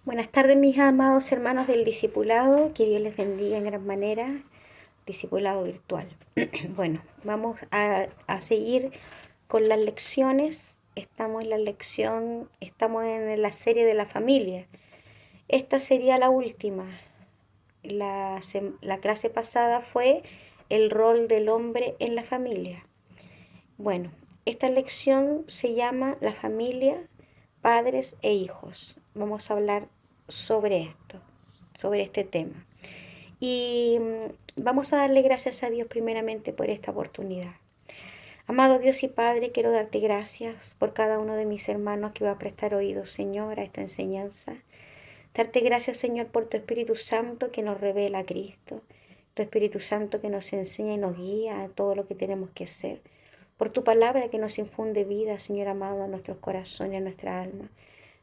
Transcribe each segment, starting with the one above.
Buenas tardes, mis amados hermanos del discipulado. Que Dios les bendiga en gran manera. Discipulado virtual. Bueno, vamos a seguir con las lecciones. Estamos en la serie de la familia. Esta sería la última. La clase pasada fue el rol del hombre en la familia. Bueno, esta lección se llama la familia, padres e hijos. Vamos a hablar sobre esto, sobre este tema. Y vamos a darle gracias a Dios primeramente por esta oportunidad. Amado Dios y Padre, quiero darte gracias por cada uno de mis hermanos que va a prestar oídos, Señor, a esta enseñanza. Darte gracias, Señor, por tu Espíritu Santo que nos revela a Cristo, tu Espíritu Santo que nos enseña y nos guía a todo lo que tenemos que hacer, por tu palabra que nos infunde vida, Señor amado, a nuestros corazones y a nuestra alma.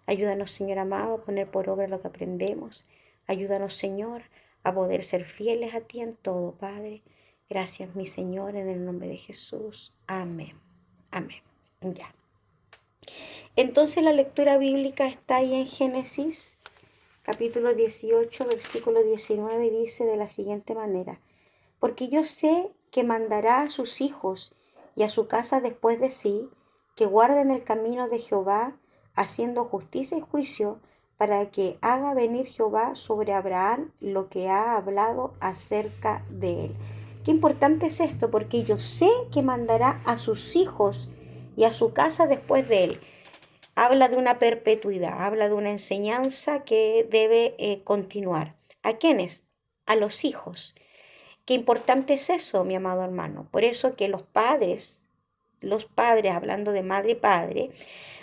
Ayúdanos, Señor amado, a poner por obra lo que aprendemos. Ayúdanos, Señor, a poder ser fieles a ti en todo, Padre. Gracias, mi Señor, en el nombre de Jesús. Amén. Amén. Ya. Entonces la lectura bíblica está ahí en Génesis, capítulo 18, versículo 19, y dice de la siguiente manera: Porque yo sé que mandará a sus hijos y a su casa después de sí, que guarden el camino de Jehová, haciendo justicia y juicio, para que haga venir Jehová sobre Abraham lo que ha hablado acerca de él. Qué importante es esto, porque yo sé que mandará a sus hijos y a su casa después de él. Habla de una perpetuidad, habla de una enseñanza que debe continuar. ¿A quiénes? A los hijos. Qué importante es eso, mi amado hermano. Por eso que los padres, hablando de madre y padre,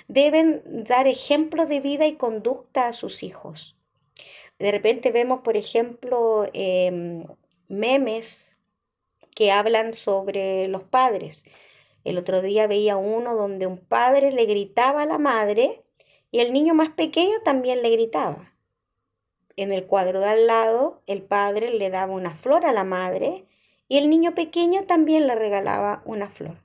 deben dar ejemplo de vida y conducta a sus hijos. De repente vemos, por ejemplo, memes que hablan sobre los padres. El otro día veía uno donde un padre le gritaba a la madre y el niño más pequeño también le gritaba. En el cuadro de al lado, el padre le daba una flor a la madre y el niño pequeño también le regalaba una flor.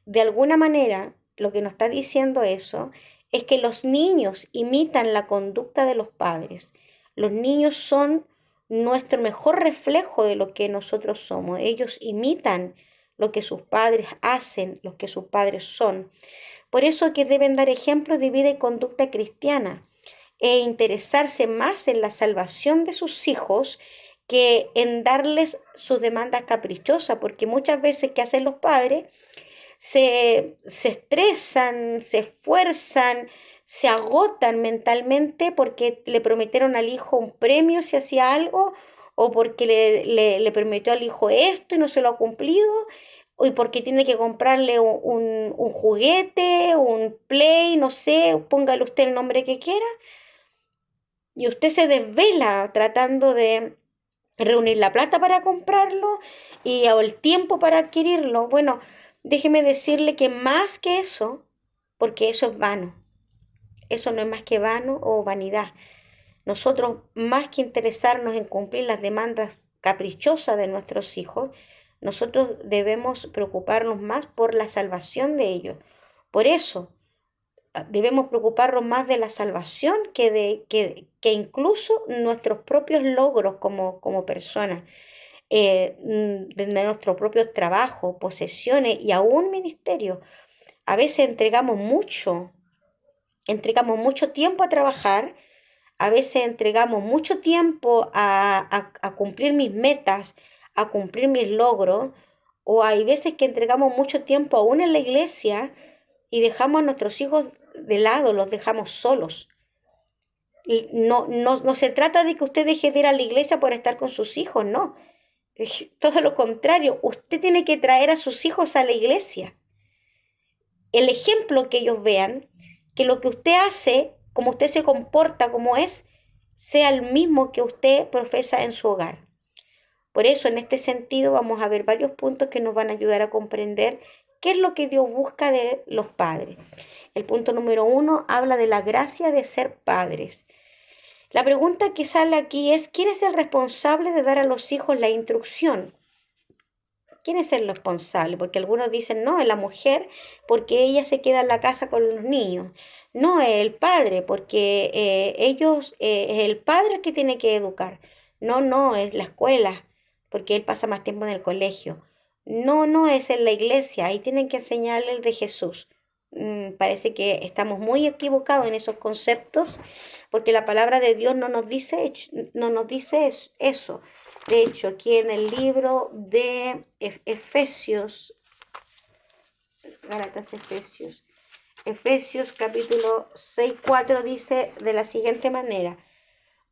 De alguna manera, lo que nos está diciendo eso es que los niños imitan la conducta de los padres. Los niños son nuestro mejor reflejo de lo que nosotros somos. Ellos imitan lo que sus padres hacen, lo que sus padres son. Por eso que deben dar ejemplos de vida y conducta cristiana e interesarse más en la salvación de sus hijos que en darles sus demandas caprichosas, porque muchas veces que hacen los padres se estresan, se esfuerzan, se agotan mentalmente porque le prometieron al hijo un premio si hacía algo, o porque le prometió al hijo esto y no se lo ha cumplido, y porque tiene que comprarle un juguete, un play, no sé, póngale usted el nombre que quiera, y usted se desvela tratando de reunir la plata para comprarlo y o el tiempo para adquirirlo. Bueno, déjeme decirle que más que eso, porque eso es vano, eso no es más que vano o vanidad. Nosotros, más que interesarnos en cumplir las demandas caprichosas de nuestros hijos, nosotros debemos preocuparnos más por la salvación de ellos. Por eso, debemos preocuparnos más de la salvación que incluso nuestros propios logros como personas, de nuestros propios trabajos, posesiones y aún ministerio. A veces entregamos mucho tiempo a trabajar, a veces entregamos mucho tiempo a cumplir mis metas, a cumplir mis logros, o hay veces que entregamos mucho tiempo aún en la iglesia y dejamos a nuestros hijos de lado, los dejamos solos. Y no se trata de que usted deje de ir a la iglesia por estar con sus hijos, no. Todo lo contrario, usted tiene que traer a sus hijos a la iglesia. El ejemplo que ellos vean, que lo que usted hace, como usted se comporta, como es, sea el mismo que usted profesa en su hogar. Por eso, en este sentido, vamos a ver varios puntos que nos van a ayudar a comprender qué es lo que Dios busca de los padres. El punto número 1 habla de la gracia de ser padres. La pregunta que sale aquí es: ¿quién es el responsable de dar a los hijos la instrucción? ¿Quién es el responsable? Porque algunos dicen, no, es la mujer, porque ella se queda en la casa con los niños. No, es el padre, porque es el padre el que tiene que educar. No, no, es la escuela, porque él pasa más tiempo en el colegio. No, no, es en la iglesia, ahí tienen que enseñarle el de Jesús. Parece que estamos muy equivocados en esos conceptos, porque la palabra de Dios no nos dice eso. De hecho, aquí en el libro de Efesios, Gálatas, Efesios capítulo 6:4 dice de la siguiente manera,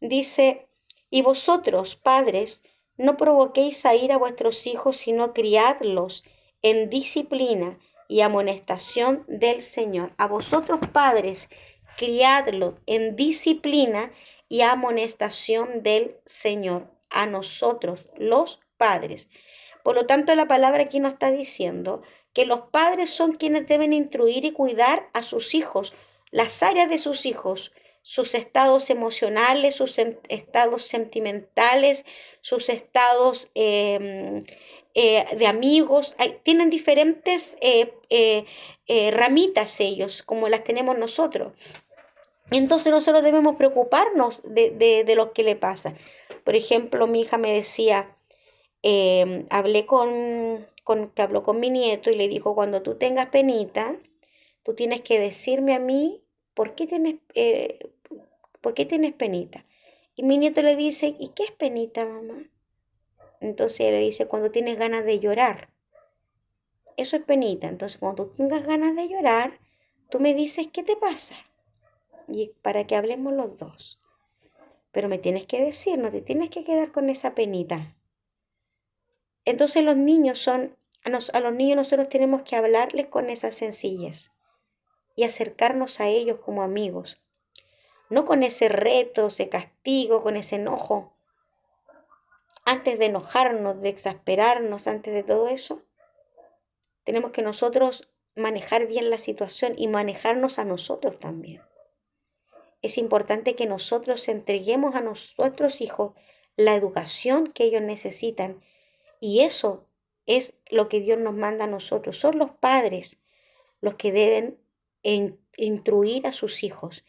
dice, y vosotros, padres, no provoquéis a ir a vuestros hijos, sino criadlos en disciplina y amonestación del Señor. A vosotros, padres, criadlos en disciplina y amonestación del Señor. A nosotros, los padres. Por lo tanto, la palabra aquí nos está diciendo que los padres son quienes deben instruir y cuidar a sus hijos, las áreas de sus hijos, sus estados emocionales, sus estados sentimentales, sus estados de amigos. Tienen diferentes ramitas ellos, como las tenemos nosotros. Entonces nosotros debemos preocuparnos de lo que le pasa. Por ejemplo, mi hija me decía, que habló con mi nieto y le dijo, cuando tú tengas penita, tú tienes que decirme a mí por qué tienes penita. Y mi nieto le dice, ¿y qué es penita, mamá? Entonces ella le dice, cuando tienes ganas de llorar. Eso es penita. Entonces cuando tú tengas ganas de llorar, tú me dices, ¿qué te pasa? Y para que hablemos los dos. Pero me tienes que decir, no te tienes que quedar con esa penita. Entonces los niños a los niños nosotros tenemos que hablarles con esa sencillez y acercarnos a ellos como amigos, no con ese reto, ese castigo, con ese enojo. Antes de enojarnos, de exasperarnos, antes de todo eso, tenemos que nosotros manejar bien la situación y manejarnos a nosotros también. Es importante que nosotros entreguemos a nuestros hijos la educación que ellos necesitan. Y eso es lo que Dios nos manda a nosotros. Son los padres los que deben instruir a sus hijos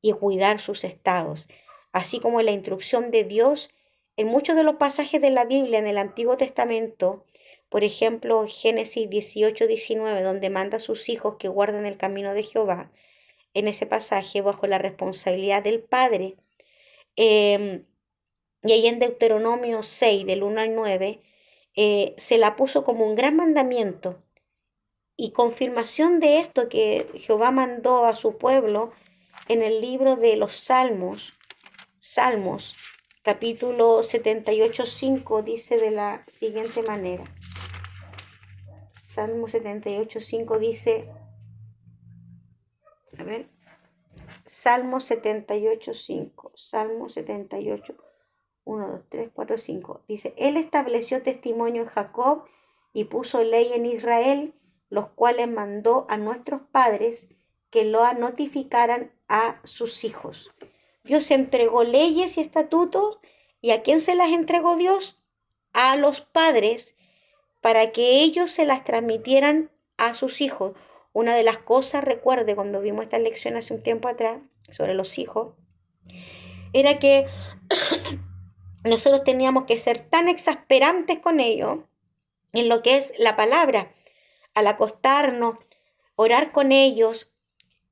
y cuidar sus estados. Así como la instrucción de Dios en muchos de los pasajes de la Biblia en el Antiguo Testamento, por ejemplo, Génesis 18:19, donde manda a sus hijos que guarden el camino de Jehová, en ese pasaje bajo la responsabilidad del padre. Y ahí en Deuteronomio 6, del 1 al 9, se la puso como un gran mandamiento. Y confirmación de esto que Jehová mandó a su pueblo en el libro de los Salmos, capítulo 78:5, dice de la siguiente manera. Salmo 78:5 dice, a ver, Salmo 78:5, Salmo 78, 1, 2, 3, 4, 5. Dice, Él estableció testimonio en Jacob y puso ley en Israel, los cuales mandó a nuestros padres que lo notificaran a sus hijos. Dios entregó leyes y estatutos, ¿y a quién se las entregó Dios? A los padres, para que ellos se las transmitieran a sus hijos. Una de las cosas, recuerde, cuando vimos esta lección hace un tiempo atrás sobre los hijos, era que nosotros teníamos que ser tan exasperantes con ellos en lo que es la palabra, al acostarnos, orar con ellos,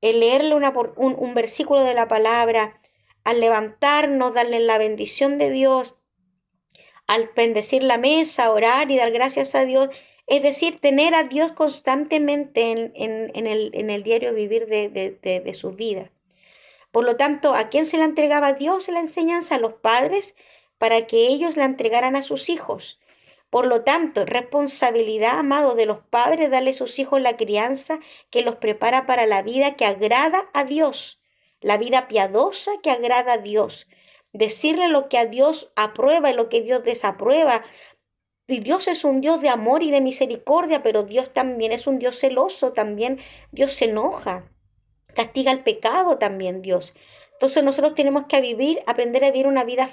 el leerle un versículo de la palabra, al levantarnos, darle la bendición de Dios, al bendecir la mesa, orar y dar gracias a Dios, es decir, tener a Dios constantemente en el diario vivir de sus vidas. Por lo tanto, ¿a quién se la entregaba Dios la enseñanza? A los padres, para que ellos la entregaran a sus hijos. Por lo tanto, responsabilidad, amado, de los padres, darle a sus hijos la crianza que los prepara para la vida que agrada a Dios, la vida piadosa que agrada a Dios. Decirle lo que a Dios aprueba y lo que Dios desaprueba. Y Dios es un Dios de amor y de misericordia, pero Dios también es un Dios celoso, también Dios se enoja, castiga el pecado también Dios. Entonces nosotros tenemos que aprender a vivir una vida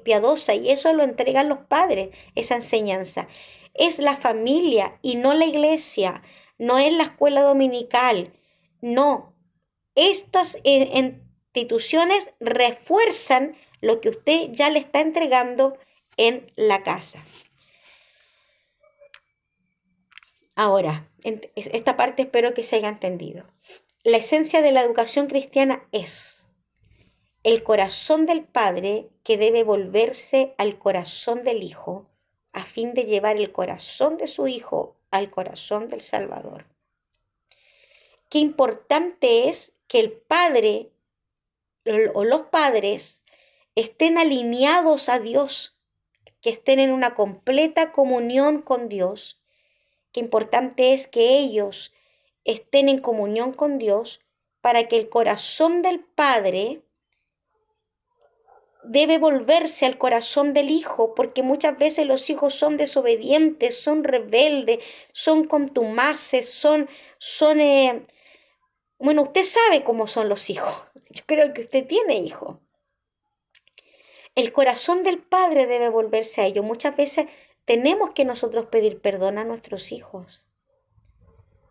piadosa, y eso lo entregan los padres, esa enseñanza. es la familia y no la iglesia, no es la escuela dominical, no. Estas instituciones refuerzan lo que usted ya le está entregando en la casa. Ahora, esta parte espero que se haya entendido. La esencia de la educación cristiana es el corazón del Padre que debe volverse al corazón del Hijo a fin de llevar el corazón de su Hijo al corazón del Salvador. Qué importante es que el Padre o los padres estén alineados a Dios, que estén en una completa comunión con Dios. Qué importante es que ellos estén en comunión con Dios para que el corazón del Padre debe volverse al corazón del Hijo, porque muchas veces los hijos son desobedientes, son rebeldes, son contumaces, bueno, usted sabe cómo son los hijos. Yo creo que usted tiene hijos. El corazón del Padre debe volverse a ellos. Muchas veces tenemos que nosotros pedir perdón a nuestros hijos.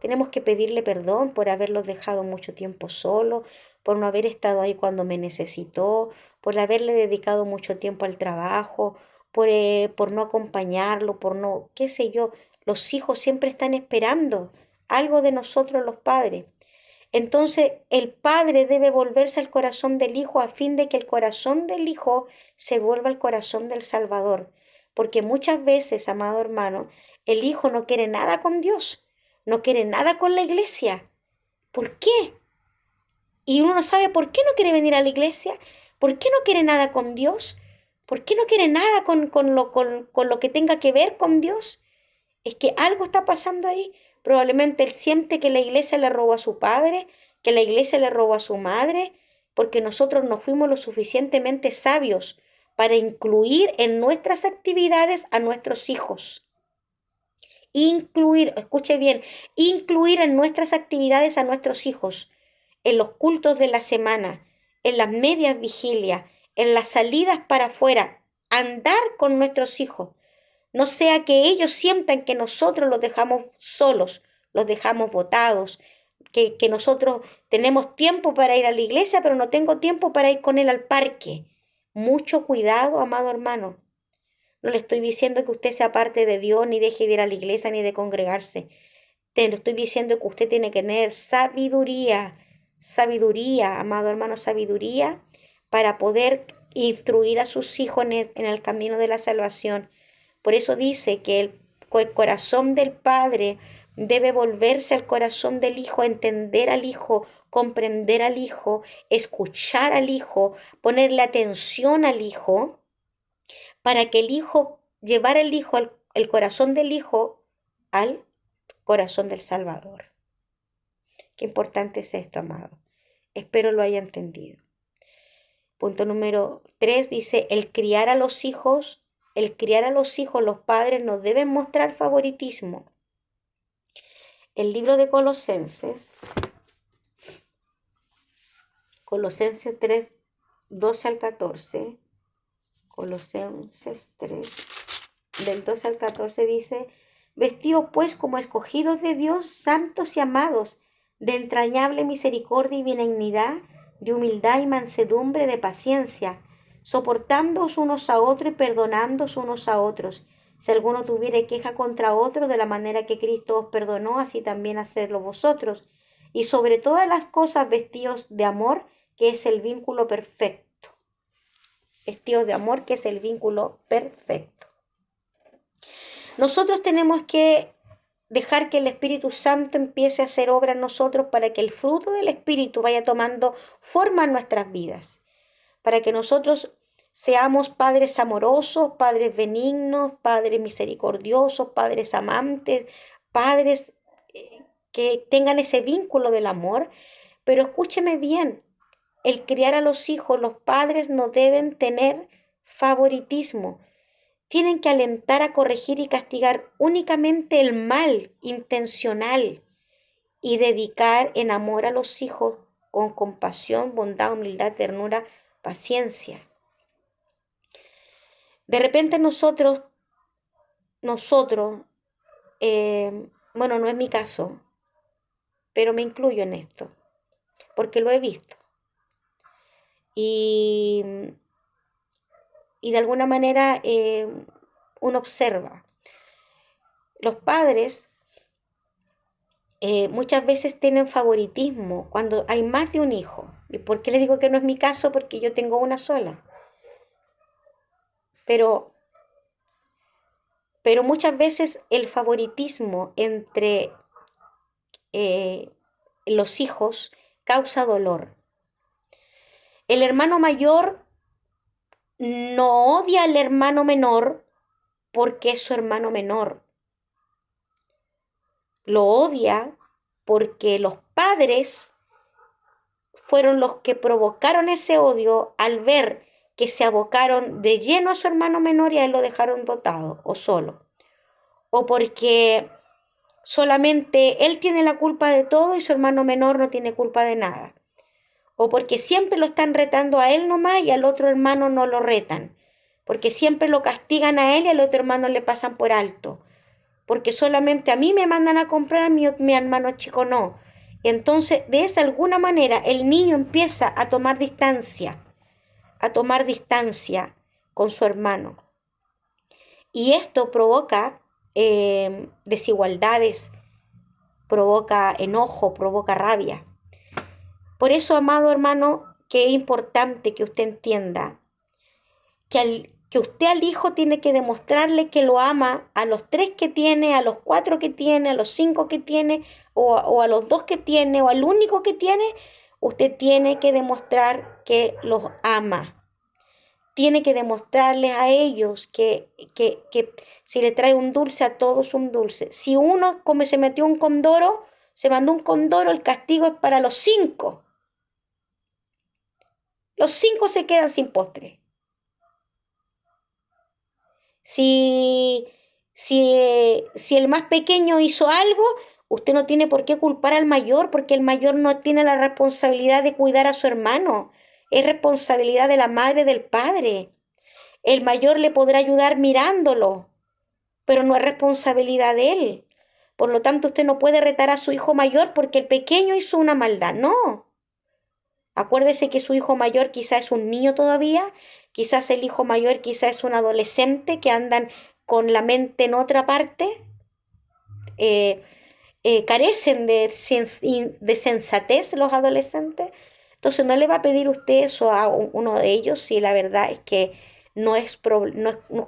Tenemos que pedirle perdón por haberlos dejado mucho tiempo solos, por no haber estado ahí cuando me necesitó, por haberle dedicado mucho tiempo al trabajo, por no acompañarlo, por no, qué sé yo. Los hijos siempre están esperando algo de nosotros los padres. Entonces el Padre debe volverse al corazón del Hijo a fin de que el corazón del Hijo se vuelva al corazón del Salvador. Porque muchas veces, amado hermano, el Hijo no quiere nada con Dios, no quiere nada con la iglesia. ¿Por qué? Y uno no sabe por qué no quiere venir a la iglesia, por qué no quiere nada con Dios, por qué no quiere nada con lo que tenga que ver con Dios. Es que algo está pasando ahí. Probablemente él siente que la iglesia le robó a su padre, que la iglesia le robó a su madre, porque nosotros no fuimos lo suficientemente sabios para incluir en nuestras actividades a nuestros hijos. Incluir, escuche bien, incluir en nuestras actividades a nuestros hijos, en los cultos de la semana, en las medias vigilias, en las salidas para afuera, andar con nuestros hijos. No sea que ellos sientan que nosotros los dejamos solos, los dejamos botados, que nosotros tenemos tiempo para ir a la iglesia, pero no tengo tiempo para ir con él al parque. Mucho cuidado, amado hermano. No le estoy diciendo que usted sea parte de Dios, ni deje de ir a la iglesia, ni de congregarse. Te lo estoy diciendo que usted tiene que tener sabiduría, amado hermano, sabiduría para poder instruir a sus hijos en el camino de la salvación. Por eso dice que el corazón del Padre debe volverse al corazón del Hijo, entender al Hijo, comprender al Hijo, escuchar al Hijo, ponerle atención al Hijo, para que el Hijo, llevar el corazón del Hijo al corazón del Salvador. Qué importante es esto, amado. Espero lo haya entendido. Punto número 3 dice, el criar a los hijos, los padres no deben mostrar favoritismo. El libro de Colosenses 3, 12 al 14, Colosenses 3, del 12 al 14 dice, vestidos pues como escogidos de Dios, santos y amados, de entrañable misericordia y benignidad, de humildad y mansedumbre, de paciencia, soportándoos unos a otros y perdonándoos unos a otros. Si alguno tuviere queja contra otro, de la manera que Cristo os perdonó, así también hacedlo vosotros. Y sobre todas las cosas vestidos de amor, que es el vínculo perfecto. Vestidos de amor, que es el vínculo perfecto. Nosotros tenemos que dejar que el Espíritu Santo empiece a hacer obra en nosotros para que el fruto del Espíritu vaya tomando forma en nuestras vidas. Para que nosotros seamos padres amorosos, padres benignos, padres misericordiosos, padres amantes, padres que tengan ese vínculo del amor. Pero escúcheme bien, el criar a los hijos, los padres no deben tener favoritismo. Tienen que alentar a corregir y castigar únicamente el mal intencional y dedicar en amor a los hijos con compasión, bondad, humildad, ternura, paciencia. De repente nosotros bueno, no es mi caso, pero me incluyo en esto, porque lo he visto. Y, y de alguna manera uno observa. Los padres muchas veces tienen favoritismo cuando hay más de un hijo. ¿Y por qué les digo que no es mi caso? Porque yo tengo una sola. Pero, pero muchas veces el favoritismo entre eh, los hijos causa dolor. El hermano mayor no odia al hermano menor porque es su hermano menor. Lo odia porque los padres fueron los que provocaron ese odio al ver que se abocaron de lleno a su hermano menor y a él lo dejaron botado o solo. O porque solamente él tiene la culpa de todo y su hermano menor no tiene culpa de nada. O porque siempre lo están retando a él nomás y al otro hermano no lo retan. Porque siempre lo castigan a él y al otro hermano le pasan por alto. Porque solamente a mí me mandan a comprar, a mi hermano chico no. Entonces, de esa alguna manera, el niño empieza a tomar distancia con su hermano. Y esto provoca desigualdades, provoca enojo, provoca rabia. Por eso, amado hermano, que es importante que usted entienda que usted al hijo tiene que demostrarle que lo ama a los 3 que tiene, a los 4 que tiene, a los 5 que tiene, o a los 2 que tiene, o al único que tiene. Usted tiene que demostrar que los ama. Tiene que demostrarles a ellos que si le trae un dulce, a todos un dulce. Si uno se metió un condoro, se mandó un condoro, el castigo es para los 5. Los 5 se quedan sin postre. Si el más pequeño hizo algo, usted no tiene por qué culpar al mayor, porque el mayor no tiene la responsabilidad de cuidar a su hermano. Es responsabilidad de la madre, del padre. El mayor le podrá ayudar mirándolo, pero no es responsabilidad de él. Por lo tanto, usted no puede retar a su hijo mayor porque el pequeño hizo una maldad. No. Acuérdese que su hijo mayor quizás es un niño todavía, quizás el hijo mayor quizás es un adolescente que andan con la mente en otra parte, eh, carecen de sensatez los adolescentes. Entonces no le va a pedir usted eso a uno de ellos si la verdad es que no es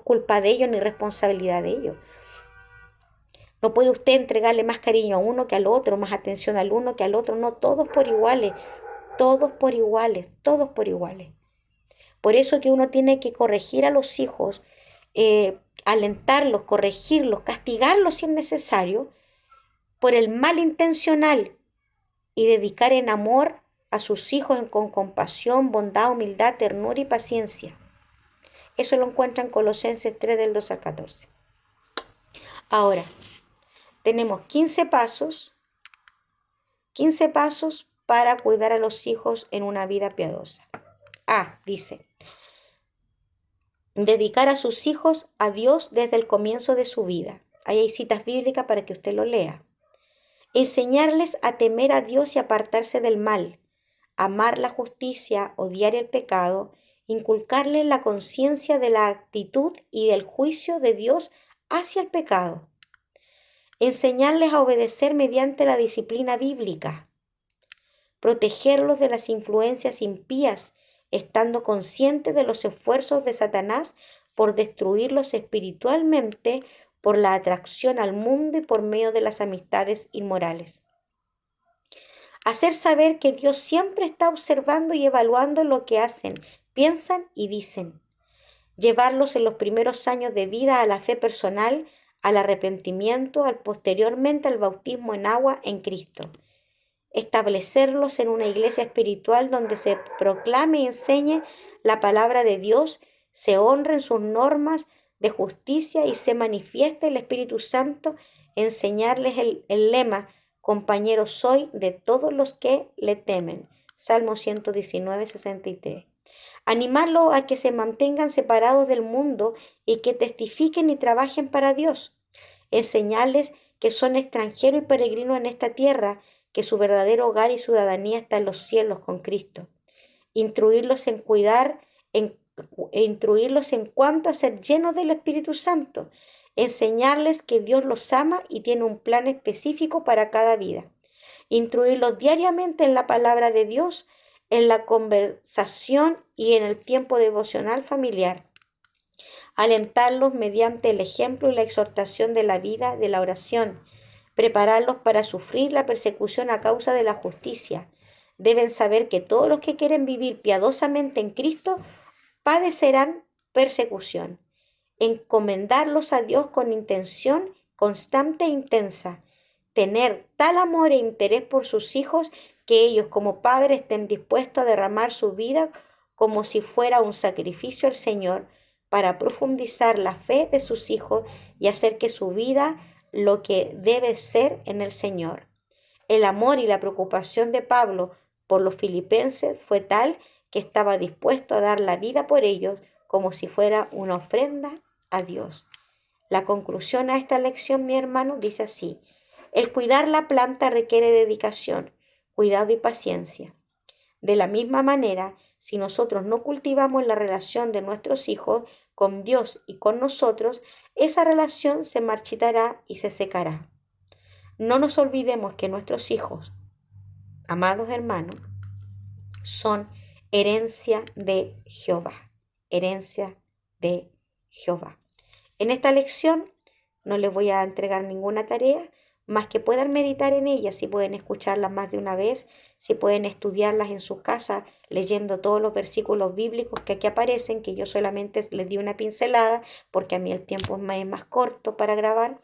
culpa de ellos ni responsabilidad de ellos. No puede usted entregarle más cariño a uno que al otro, más atención al uno que al otro, no, todos por iguales. Todos por iguales, todos por iguales. Por eso que uno tiene que corregir a los hijos, alentarlos, corregirlos, castigarlos si es necesario, por el mal intencional y dedicar en amor a sus hijos con compasión, bondad, humildad, ternura y paciencia. Eso lo encuentran en Colosenses 3 del 2 al 14. Ahora, tenemos 15 pasos para cuidar a los hijos en una vida piadosa. Dice, dedicar a sus hijos a Dios desde el comienzo de su vida. Ahí hay citas bíblicas para que usted lo lea. Enseñarles a temer a Dios y apartarse del mal, amar la justicia, odiar el pecado, inculcarles la conciencia de la actitud y del juicio de Dios hacia el pecado. Enseñarles a obedecer mediante la disciplina bíblica. Protegerlos de las influencias impías, estando conscientes de los esfuerzos de Satanás por destruirlos espiritualmente por la atracción al mundo y por medio de las amistades inmorales. Hacer saber que Dios siempre está observando y evaluando lo que hacen, piensan y dicen. Llevarlos en los primeros años de vida a la fe personal, al arrepentimiento, posteriormente al bautismo en agua en Cristo. Establecerlos en una iglesia espiritual donde se proclame y enseñe la palabra de Dios, se honren sus normas de justicia y se manifieste el Espíritu Santo, enseñarles el lema, compañero soy de todos los que le temen. Salmo 119, 63. Animarlos a que se mantengan separados del mundo y que testifiquen y trabajen para Dios. Enseñarles que son extranjeros y peregrinos en esta tierra, que su verdadero hogar y ciudadanía está en los cielos con Cristo. Instruirlos en cuidar, instruirlos en cuanto a ser llenos del Espíritu Santo, enseñarles que Dios los ama y tiene un plan específico para cada vida. Instruirlos diariamente en la palabra de Dios, en la conversación y en el tiempo devocional familiar. Alentarlos mediante el ejemplo y la exhortación de la vida de la oración. Prepararlos para sufrir la persecución a causa de la justicia. Deben saber que todos los que quieren vivir piadosamente en Cristo padecerán persecución. Encomendarlos a Dios con intención constante e intensa. Tener tal amor e interés por sus hijos que ellos como padres estén dispuestos a derramar su vida como si fuera un sacrificio al Señor para profundizar la fe de sus hijos y hacer que su vida lo que debe ser en el Señor. El amor y la preocupación de Pablo por los filipenses fue tal que estaba dispuesto a dar la vida por ellos como si fuera una ofrenda a Dios. La conclusión a esta lección, mi hermano, dice así: el cuidar la planta requiere dedicación, cuidado y paciencia. De la misma manera, si nosotros no cultivamos la relación de nuestros hijos con Dios y con nosotros, esa relación se marchitará y se secará. No nos olvidemos que nuestros hijos, amados hermanos, son herencia de Jehová, herencia de Jehová. En esta lección no les voy a entregar ninguna tarea, más que puedan meditar en ellas, si pueden escucharlas más de una vez, si pueden estudiarlas en sus casas, leyendo todos los versículos bíblicos que aquí aparecen, que yo solamente les di una pincelada, porque a mí el tiempo es más corto para grabar.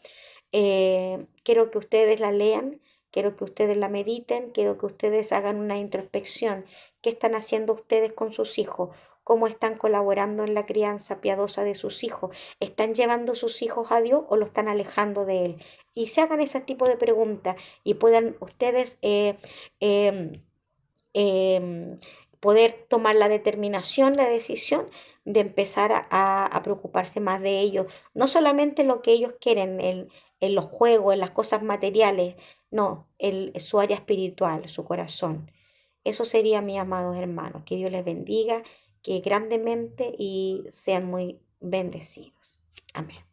Quiero que ustedes la lean, quiero que ustedes la mediten, quiero que ustedes hagan una introspección. ¿Qué están haciendo ustedes con sus hijos? ¿Cómo están colaborando en la crianza piadosa de sus hijos? ¿Están llevando sus hijos a Dios o lo están alejando de Él? Y se hagan ese tipo de preguntas y puedan ustedes em, em, poder tomar la determinación, la decisión de empezar a preocuparse más de ellos. No solamente lo que ellos quieren en los juegos, en las cosas materiales, no, su área espiritual, su corazón. Eso sería, mis amados hermanos. Que Dios les bendiga, que grandemente y sean muy bendecidos. Amén.